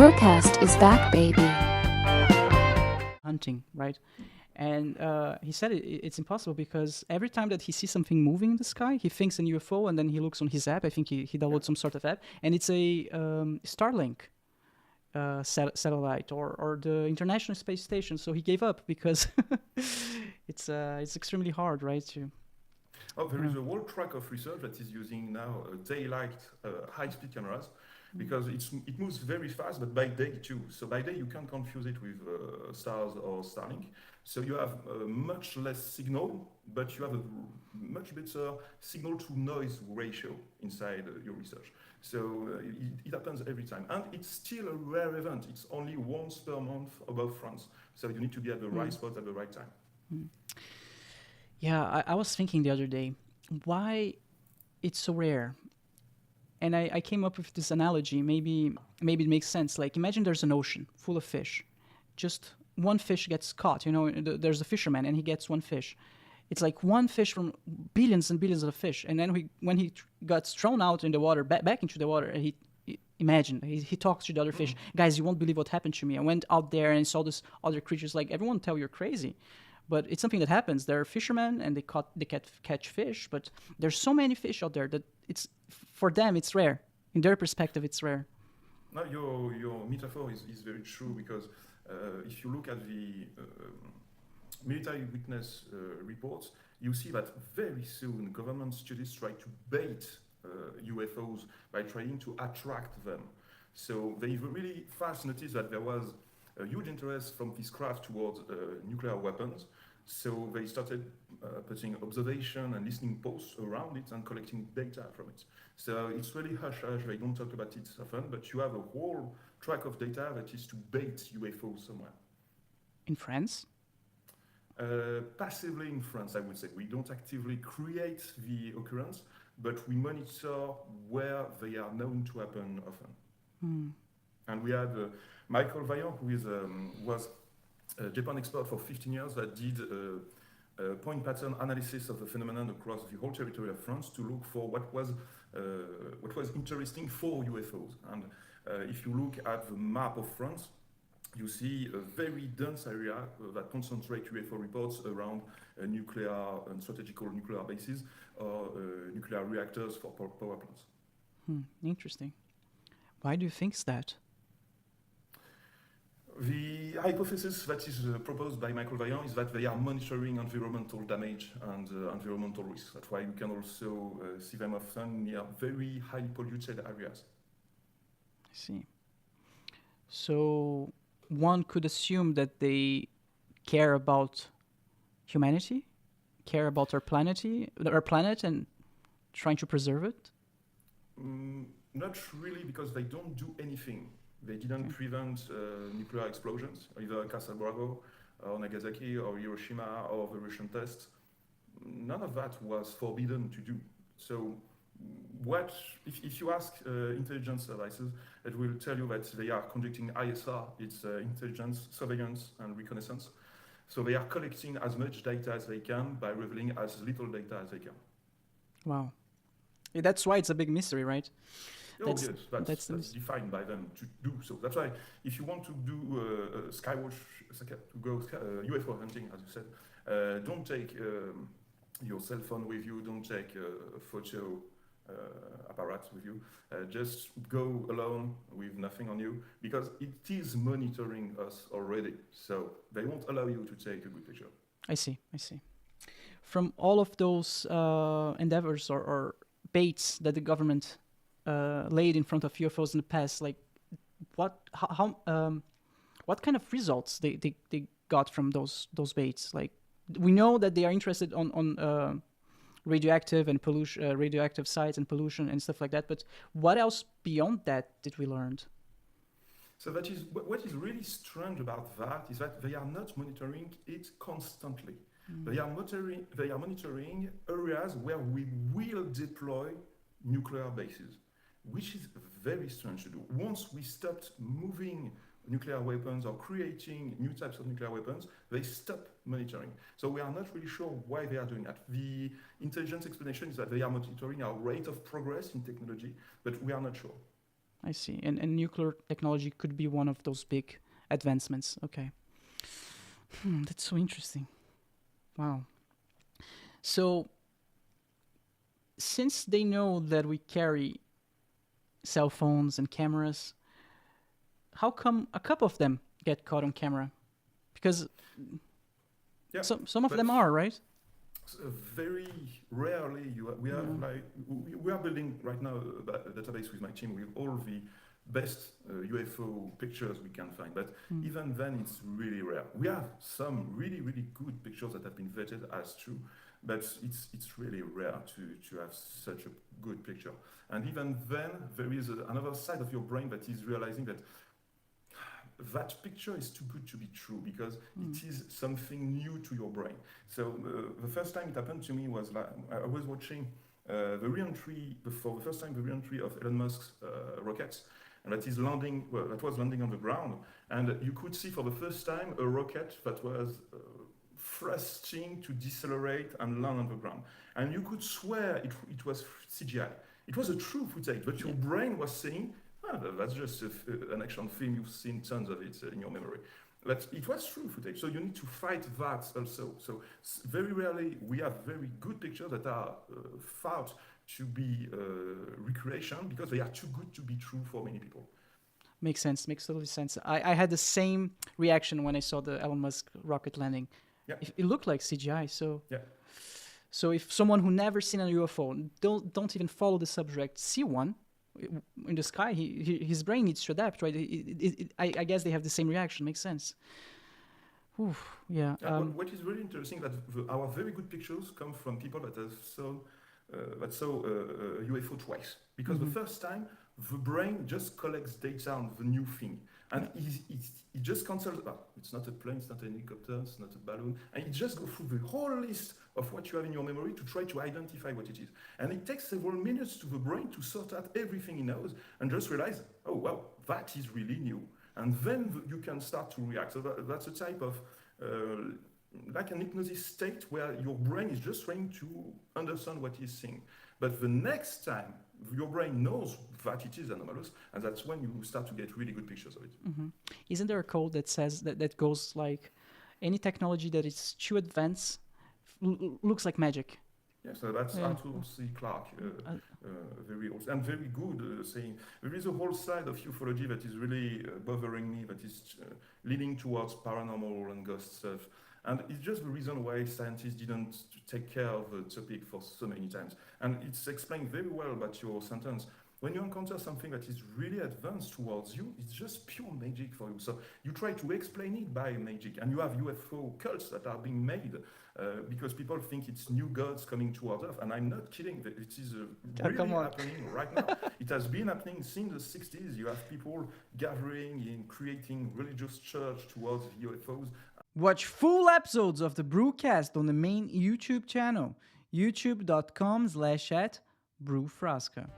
Broadcast is back, baby. Hunting, right? And he said it's impossible because every time that he sees something moving in the sky, he thinks an UFO, and then he looks on his app. I think he downloads some sort of app, and it's a Starlink satellite or the International Space Station. So he gave up because it's extremely hard, right? There is a whole track of research that is using now daylight high-speed cameras because it moves very fast, but by day too. So by day you can't confuse it with stars or Starlink. So you have much less signal, but you have a much better signal-to-noise ratio inside your research. So it happens every time. And it's still a rare event. It's only once per month above France. So you need to be at the right spot at the right time. Yeah, I was thinking the other day, why it's so rare? And I came up with this analogy. Maybe it makes sense. Like, imagine there's an ocean full of fish. Just one fish gets caught. There's a fisherman and he gets one fish. It's like one fish from billions and billions of fish. And then when he got thrown out in the water, back into the water, he talks to the other fish. Guys, you won't believe what happened to me. I went out there and saw this other creatures. Like, everyone tell you're crazy. But it's something that happens. There are fishermen and they catch fish, but there's so many fish out there that for them it's rare. In their perspective, it's rare. No, your metaphor is very true because if you look at the military witness reports, you see that very soon government studies try to bait UFOs by trying to attract them. So they really fast noticed that there was a huge interest from this craft towards nuclear weapons. So they started putting observation and listening posts around it and collecting data from it. So it's really hush-hush, they don't talk about it often, but you have a whole track of data that is to bait UFOs somewhere. In France? Passively in France, I would say. We don't actively create the occurrence, but we monitor where they are known to happen often. And we had Michael Vaillant, who was a Japan expert for 15 years that did a point pattern analysis of the phenomenon across the whole territory of France to look for what was interesting for UFOs. And if you look at the map of France, you see a very dense area that concentrate UFO reports around nuclear and strategical nuclear bases or nuclear reactors for power plants. Interesting. Why do you think that? The hypothesis that is proposed by Michael Vaillant is that they are monitoring environmental damage and environmental risks. That's why you can also see them often near very highly polluted areas. I see. So one could assume that they care about humanity, care about our planet and trying to preserve it? Not really, because they don't do anything. They didn't prevent nuclear explosions, either Casa Bravo or Nagasaki or Hiroshima or the Russian tests. None of that was forbidden to do. So if you ask intelligence services, it will tell you that they are conducting ISR, it's intelligence, surveillance and reconnaissance. So they are collecting as much data as they can by revealing as little data as they can. Wow. Yeah, that's why it's a big mystery, right? Yes, that's defined by them to do so. That's why if you want to do skywatch, to go UFO hunting, as you said, don't take your cell phone with you, don't take a photo apparatus with you. Just go alone with nothing on you, because it is monitoring us already. So they won't allow you to take a good picture. I see. From all of those endeavors or baits that the government laid in front of UFOs in the past, like what kind of results they got from those baits? Like, we know that they are interested on radioactive and pollution, radioactive sites and pollution and stuff like that. But what else beyond that did we learn? So that is what is really strange about that is that they are not monitoring it constantly. They are monitoring areas where we will deploy nuclear bases, which is very strange to do. Once we stopped moving nuclear weapons or creating new types of nuclear weapons, they stop monitoring. So we are not really sure why they are doing that. The intelligence explanation is that they are monitoring our rate of progress in technology, but we are not sure. I see. And nuclear technology could be one of those big advancements. Okay. That's so interesting. Wow. So, since they know that we carry cell phones and cameras, how come a couple of them get caught on camera? Because some of them are, right? Very rarely we are building right now a database with my team with all the best UFO pictures we can find, but even then it's really rare. We have some really good pictures that have been vetted as true, but it's really rare to have such a good picture. And even then there is another side of your brain that is realizing that picture is too good to be true because it is something new to your brain. So the first time it happened to me was like I was watching the re-entry for the first time the re-entry of Elon Musk's rockets, and that was landing on the ground, and you could see for the first time a rocket that was thrusting to decelerate and land on the ground, and you could swear it was CGI. It was a true footage, but your brain was saying, that's just an action film, you've seen tons of it in your memory. But it was true footage, so you need to fight that also. So very rarely we have very good pictures that are thought to be recreation because they are too good to be true for many people. Makes sense, makes totally sense. I had the same reaction when I saw the Elon Musk rocket landing. Yeah. It looked like CGI, so... Yeah. So if someone who never seen a UFO, don't even follow the subject, see one in the sky, his brain needs to adapt, right? I guess they have the same reaction. Makes sense. Oof, yeah. What is really interesting that our very good pictures come from people that saw UFO twice, because the first time the brain just collects data on the new thing, and it just cancels. It's not a plane, it's not a helicopter, it's not a balloon, and it just goes through the whole list of what you have in your memory to try to identify what it is. And it takes several minutes to the brain to sort out everything he knows and just realize, oh, well, that is really new. And then you can start to react. So that's a type of, like an hypnosis state where your brain is just trying to understand what he's seeing. But the next time, your brain knows that it is anomalous, and that's when you start to get really good pictures of it. Isn't there a code that says that goes like, any technology that is too advanced looks like magic? Yeah, so that's Arthur C. Clarke, very old and very good saying. There is a whole side of ufology that is really bothering me, that is leaning towards paranormal and ghost stuff. And it's just the reason why scientists didn't take care of the topic for so many times. And it's explained very well about your sentence. When you encounter something that is really advanced towards you, it's just pure magic for you. So you try to explain it by magic, and you have UFO cults that are being made because people think it's new gods coming towards Earth. And I'm not kidding. It is really happening right now. It has been happening since the 60s. You have people gathering and creating religious church towards UFOs. Watch full episodes of the Brewcast on the main YouTube channel, youtube.com/@brewfrasca.